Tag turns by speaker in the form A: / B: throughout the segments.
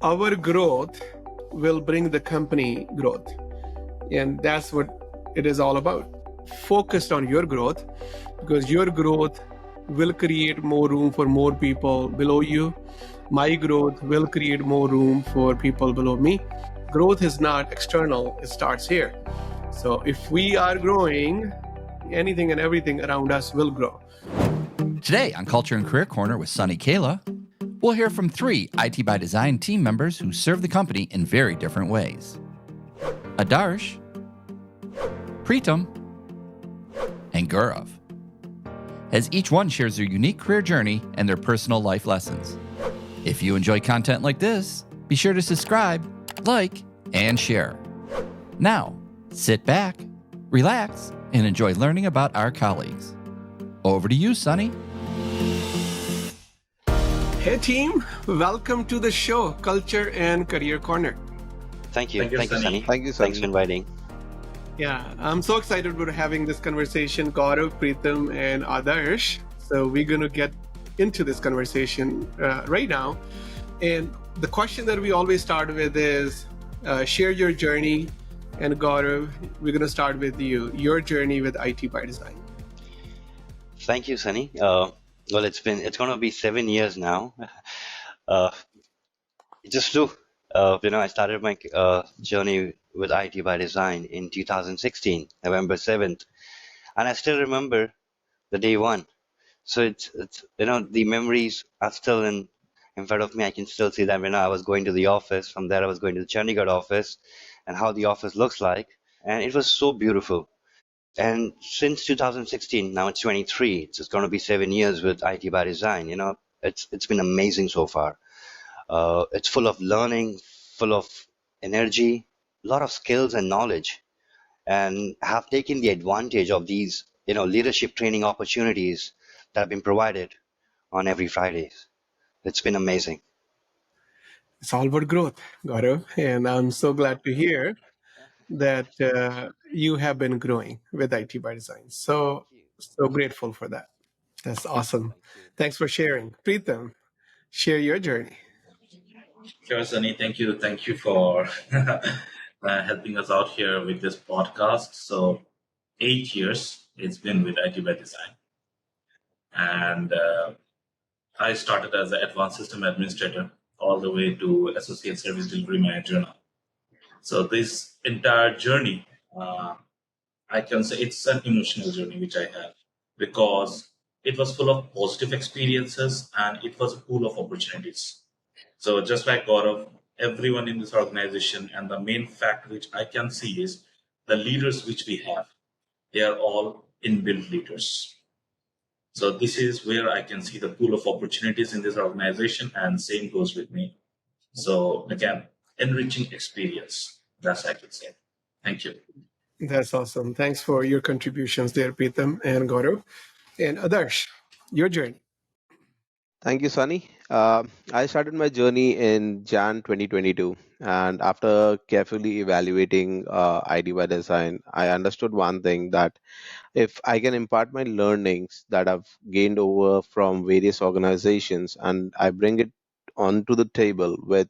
A: Our growth will bring the company growth. And that's what it is all about. Focused on your growth, because your growth will create more room for more people below you. My growth will create more room for people below me. Growth is not external, it starts here. So if we are growing, anything and everything around us will grow.
B: Today on Culture and Career Corner with Sunny Kaila, we'll hear from 3 IT by Design team members who serve the company in very different ways. Adarsh, Pritam, and Gaurav, as each one shares their unique career journey and their personal life lessons. If you enjoy content like this, be sure to subscribe, like, and share. Now, sit back, relax, and enjoy learning about our colleagues. Over to you, Sunny.
A: Hey team, welcome to the show, Culture and Career Corner.
C: Thank you, Sunny.
D: Thank you, Sunny.
C: Thanks for inviting.
A: Yeah, I'm so excited about having this conversation, Gaurav, Pritam, and Adarsh. So we're going to get into this conversation right now. And the question that we always start with is share your journey. And Gaurav, we're going to start with you, your journey with IT by Design.
C: Thank you, Sunny. Well, it's going to be 7 years now. It just flew. I started my journey with IT by Design in 2016, November 7th, and I still remember the day one. So it's the memories are still in front of me. I can still see them. I was going to the office. From there, I was going to the Chandigarh office, and how the office looks like, and it was so beautiful. And since 2016, now it's 23. It's just going to be 7 years with IT by Design. It's been amazing so far. It's full of learning, full of energy, a lot of skills and knowledge, and have taken the advantage of these, leadership training opportunities that have been provided on every Fridays. It's been amazing.
A: It's all about growth, Gaurav. And I'm so glad to hear that you have been growing with IT by Design. So grateful for that. That's awesome. Thanks for sharing. Pritam, share your journey.
D: Sure, Sunny. Thank you. Thank you for helping us out here with this podcast. So, 8 years it's been with IT by Design, and I started as an advanced system administrator all the way to associate service delivery manager now. So, this entire journey, I can say it's an emotional journey which I had because it was full of positive experiences and it was a pool of opportunities. So just like Gaurav, everyone in this organization, and the main fact which I can see is the leaders which we have, they are all inbuilt leaders. So this is where I can see the pool of opportunities in this organization, and same goes with me. So again, enriching experience. That's I can say. Thank you.
A: That's awesome. Thanks for your contributions there, Pritam and Gaurav. And Adarsh, your journey.
E: Thank you, Sunny. I started my journey in Jan 2022, and after carefully evaluating ID by Design, I understood one thing that if I can impart my learnings that I've gained over from various organizations and I bring it onto the table with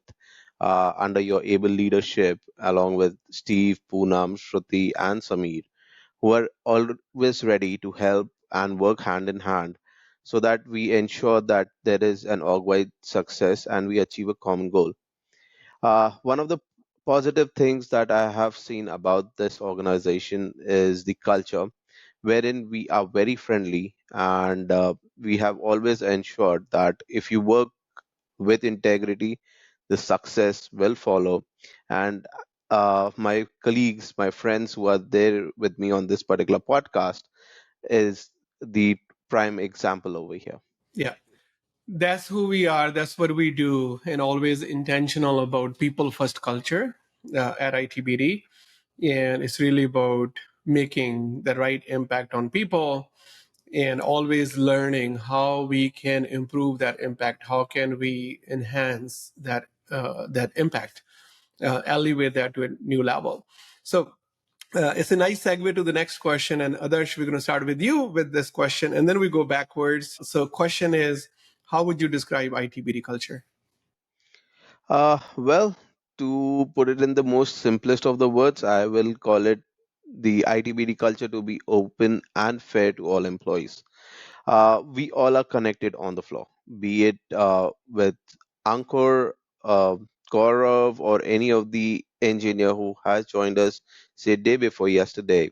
E: under your able leadership, along with Steve, Poonam, Shruti, and Samir, who are always ready to help and work hand in hand so that we ensure that there is an org-wide success and we achieve a common goal. One of the positive things that I have seen about this organization is the culture, wherein we are very friendly and we have always ensured that if you work with integrity, the success will follow. And my colleagues, my friends who are there with me on this particular podcast, is the prime example over here.
A: Yeah, that's who we are. That's what we do, and always intentional about people first culture at ITBD. And it's really about making the right impact on people and always learning how we can improve that impact. How can we enhance that impact, elevate that to a new level? So it's a nice segue to the next question. And Adarsh, we're going to start with you with this question, and then we go backwards. So question is, how would you describe ITBD culture?
E: Well, to put it in the most simplest of the words, I will call it the ITBD culture to be open and fair to all employees. We all are connected on the floor, be it with Ankur, Gaurav, or any of the engineer who has joined us, say, day before yesterday.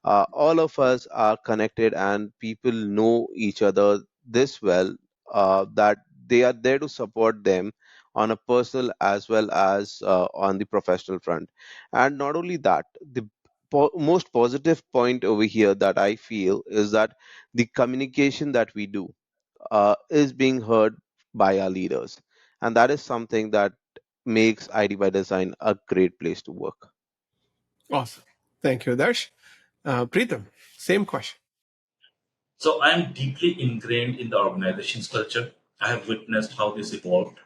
E: All of us are connected, and people know each other this well that they are there to support them on a personal as well as on the professional front. And not only that, the most positive point over here that I feel is that the communication that we do is being heard by our leaders, and that is something that makes ID by Design a great place to work.
A: Awesome. Thank you, Adarsh. Pritam, same question.
D: So I'm deeply ingrained in the organization's culture. I have witnessed how this evolved,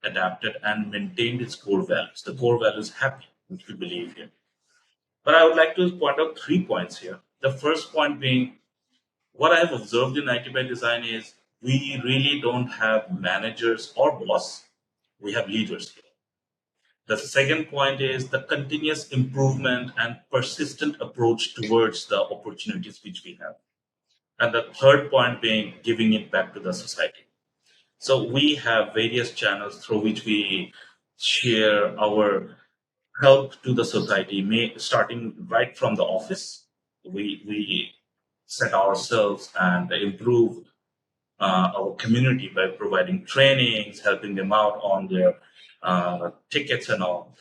D: adapted, and maintained its core values. The core values happy, which we believe here. But I would like to point out 3 points here. The first point being what I have observed in IT by design is we really don't have managers or boss. We have leaders here. The second point is the continuous improvement and persistent approach towards the opportunities which we have. And the third point being giving it back to the society. So we have various channels through which we share our help to the society, starting right from the office. We set ourselves and improve our community by providing trainings, helping them out on their tickets and all.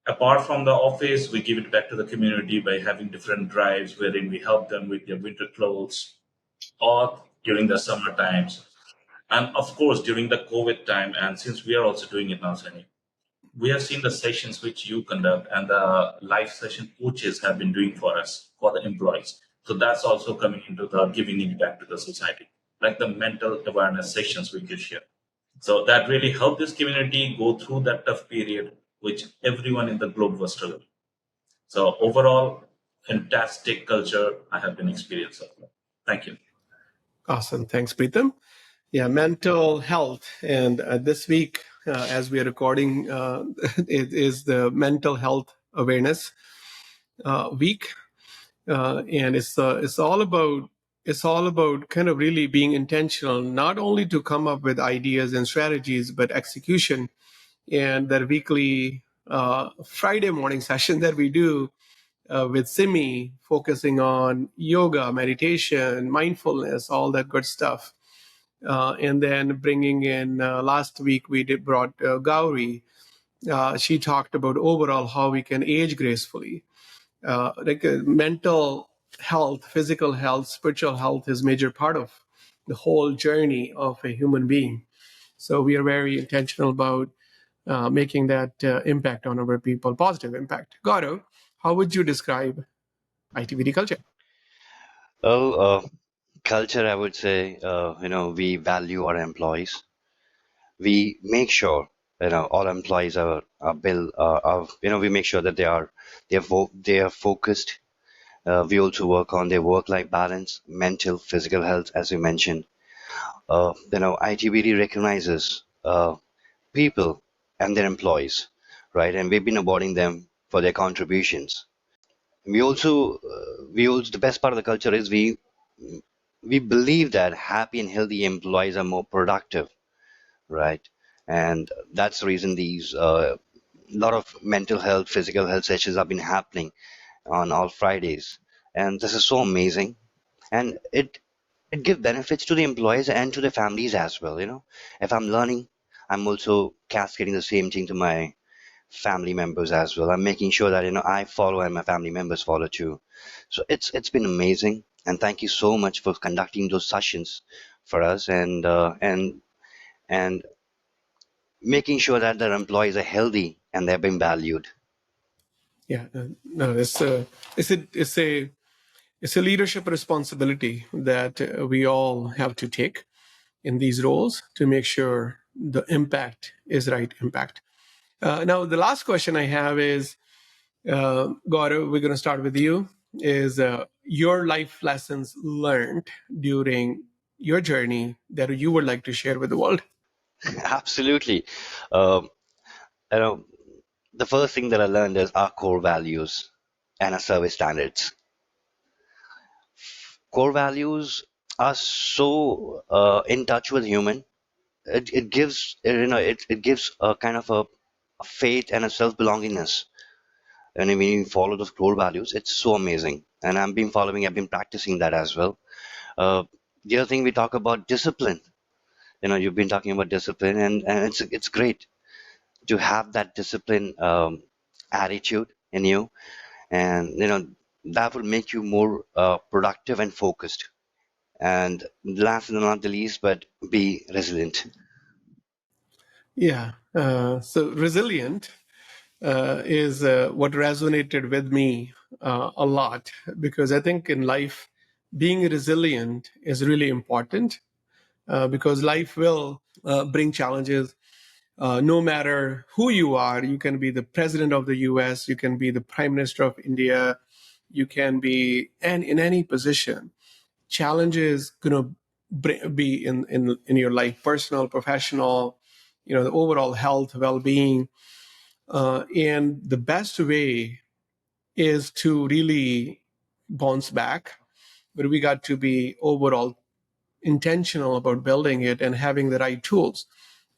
D: Apart from the office, we give it back to the community by having different drives wherein we help them with their winter clothes or during the summer times. And of course, during the COVID time, and since we are also doing it now, Sunny, we have seen the sessions which you conduct and the live session coaches have been doing for us, for the employees. So that's also coming into the giving it back to the society, like the mental awareness sessions we could share. So that really helped this community go through that tough period, which everyone in the globe was struggling. So overall, fantastic culture I have been experiencing. Thank you.
A: Awesome. Thanks, Pritam. Yeah, mental health. And this week, as we are recording, it is the Mental Health Awareness Week, and it's all about kind of really being intentional, not only to come up with ideas and strategies, but execution. And that weekly Friday morning session that we do with Simi, focusing on yoga, meditation, mindfulness, all that good stuff. And then bringing in last week we did brought Gauri. She talked about overall how we can age gracefully. Mental health, physical health, spiritual health is major part of the whole journey of a human being. So we are very intentional about making that impact on our people, positive impact. Gaurav, how would you describe ITBD culture?
C: Well, culture, I would say, we value our employees. We make sure, all employees are built, we make sure that they are focused. We also work on their work-life balance, mental, physical health, as you mentioned. ITBD recognizes people and their employees, right? And we've been awarding them for their contributions. The best part of the culture is we believe that happy and healthy employees are more productive, right? And that's the reason these lot of mental health, physical health sessions have been happening on all Fridays, and this is so amazing, and it gives benefits to the employees and to the families as well. If I'm learning, I'm also cascading the same thing to my family members as well. I'm making sure that I follow and my family members follow too. So it's been amazing, and thank you so much for conducting those sessions for us and making sure that their employees are healthy and they're being valued.
A: Yeah, no, it's a leadership responsibility that we all have to take in these roles to make sure the impact is right impact. Now, the last question I have is, Gaurav, we're going to start with you. Is your life lessons learned during your journey that you would like to share with the world?
C: Absolutely. Um You know, the first thing that I learned is our core values and our service standards. Core values are so in touch with human. It gives it gives a kind of a faith and a self belongingness. And when you follow those core values, it's so amazing. And I've been practicing that as well. Uh, the other thing we talk about discipline. You've been talking about discipline, and it's great to have that discipline attitude in you, and that will make you more productive and focused. And last and not the least, but be resilient.
A: Yeah. So resilient is what resonated with me a lot, because I think in life, being resilient is really important, because life will bring challenges. No matter who you are, you can be the president of the US, you can be the prime minister of India, you can be and in any position. Challenges going to be in your life, personal, professional, the overall health, well-being. And the best way is to really bounce back, but we got to be overall intentional about building it and having the right tools.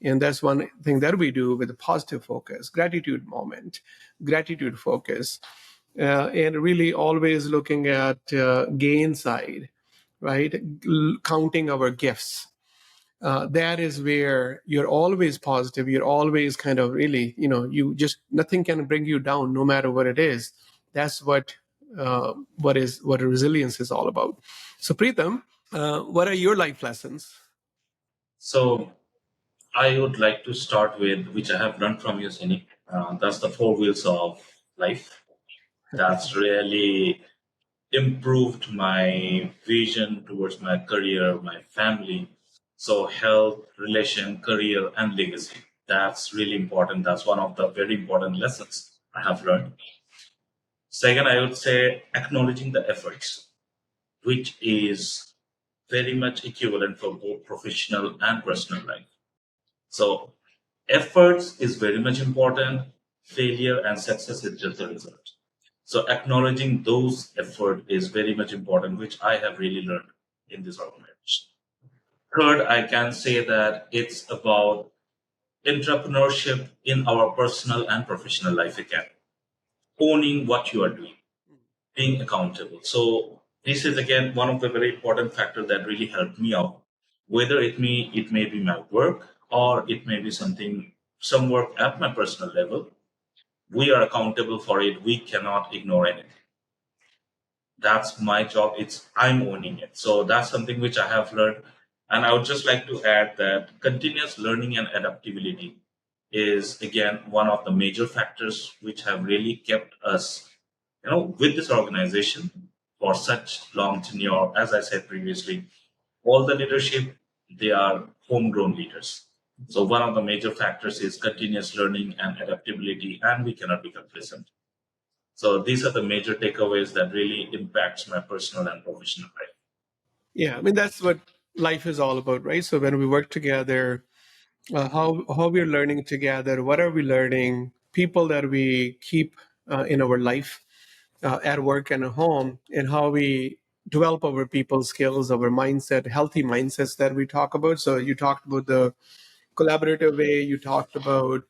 A: And that's one thing that we do with a positive focus, gratitude moment, gratitude focus, and really always looking at gain side, right? Counting our gifts. That is where you're always positive. You're always kind of really, you just nothing can bring you down, no matter what it is. That's what resilience is all about. So, Preetham, what are your life lessons?
D: So I would like to start with which I have learned from you, Sunny. That's the four wheels of life. That's really improved my vision towards my career, my family. So health, relation, career, and legacy. That's really important. That's one of the very important lessons I have learned. Second, I would say acknowledging the efforts, which is very much equivalent for both professional and personal life. So efforts is very much important. Failure and success is just the result. So acknowledging those effort is very much important, which I have really learned in this organization. Third, I can say that it's about entrepreneurship in our personal and professional life again. Owning what you are doing, being accountable. So this is again one of the very important factors that really helped me out. Whether it may be my work or it may be some work at my personal level, we are accountable for it. We cannot ignore anything. That's my job. I'm owning it. So that's something which I have learned. And I would just like to add that continuous learning and adaptability is again one of the major factors which have really kept us, with this organization for such long tenure. As I said previously, all the leadership, they are homegrown leaders. So one of the major factors is continuous learning and adaptability, and we cannot be complacent. So these are the major takeaways that really impacts my personal and professional life.
A: Yeah, I mean that's what life is all about, right? So when we work together, how we're learning together, what are we learning, people that we keep in our life, at work and at home, and how we develop our people skills, our mindset, healthy mindsets that we talk about. So you talked about the collaborative way, you talked about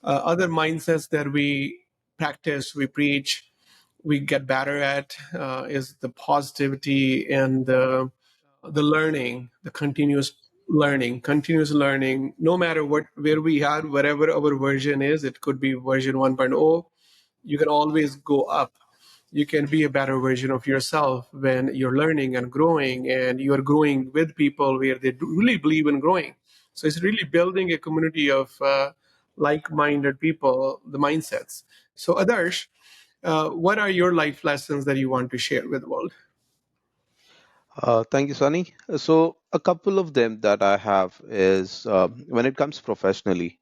A: other mindsets that we practice, we preach, we get better at, is the positivity and the learning, the continuous learning, no matter where we are, wherever our version is. It could be version 1.0. You can always go up. You can be a better version of yourself when you're learning and growing, and you're growing with people where they really believe in growing. So it's really building a community of like-minded people, the mindsets. So Adarsh, what are your life lessons that you want to share with the world?
E: Thank you, Sunny. So, a couple of them that I have is when it comes professionally,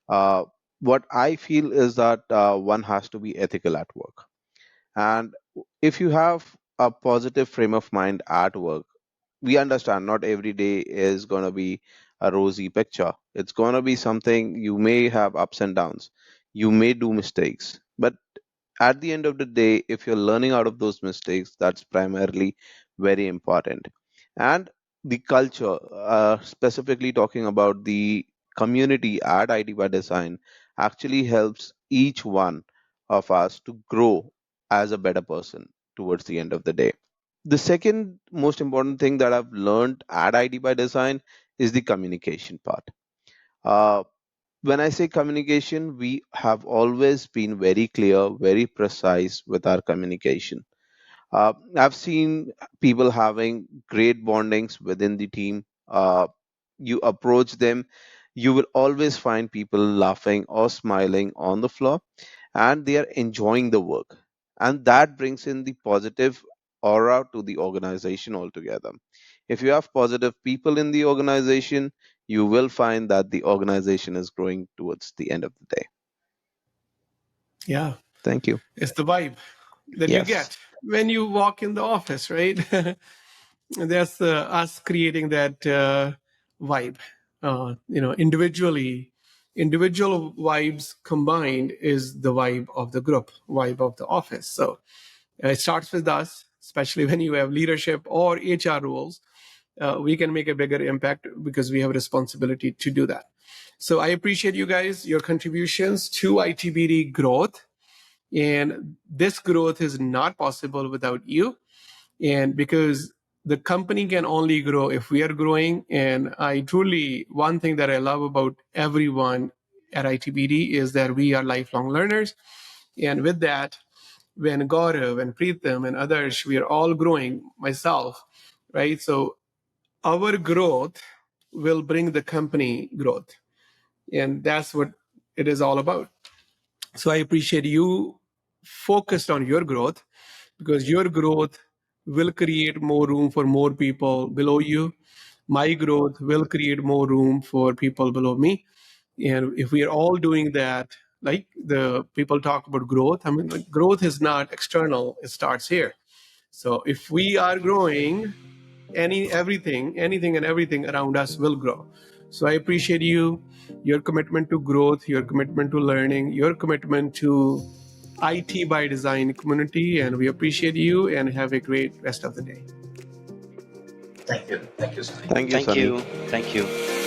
E: uh, what I feel is that one has to be ethical at work. And if you have a positive frame of mind at work, we understand not every day is going to be a rosy picture. It's going to be something you may have ups and downs. You may do mistakes, but at the end of the day, if you're learning out of those mistakes, that's primarily very important. And the culture, specifically talking about the community at IT by Design, actually helps each one of us to grow as a better person towards the end of the day. The second most important thing that I've learned at ID by Design is the communication part. Uh, when I say communication, we have always been very clear, very precise with our communication. I've seen people having great bondings within the team. You approach them, you will always find people laughing or smiling on the floor, and they are enjoying the work. And that brings in the positive aura to the organization altogether. If you have positive people in the organization, you will find that the organization is growing towards the end of the day.
A: Yeah,
E: Thank you.
A: it's the vibe that you
E: Yes.
A: get when you walk in the office, right? That's us creating that vibe. Individual vibes combined is the vibe of the group, vibe of the office. So it starts with us, especially when you have leadership or HR roles. We can make a bigger impact because we have a responsibility to do that. So I appreciate you guys, your contributions to ITBD growth. And this growth is not possible without you. And because the company can only grow if we are growing. And one thing that I love about everyone at ITBD is that we are lifelong learners. And with that, when Gaurav and Pritam and others, we are all growing, myself, right? So our growth will bring the company growth. And that's what it is all about. So I appreciate you focused on your growth, because your growth will create more room for more people below you. My growth will create more room for people below me. And if we are all doing that, like the people talk about growth, I mean, like, growth is not external, it starts here. So if we are growing, anything and everything around us will grow. So I appreciate you, your commitment to growth, your commitment to learning, your commitment to IT by Design community, and we appreciate you and have a great rest of the day.
D: Thank you. Thank you, Sunny.
E: Thank you,
C: Thank
E: Sunny.
C: you. Thank you.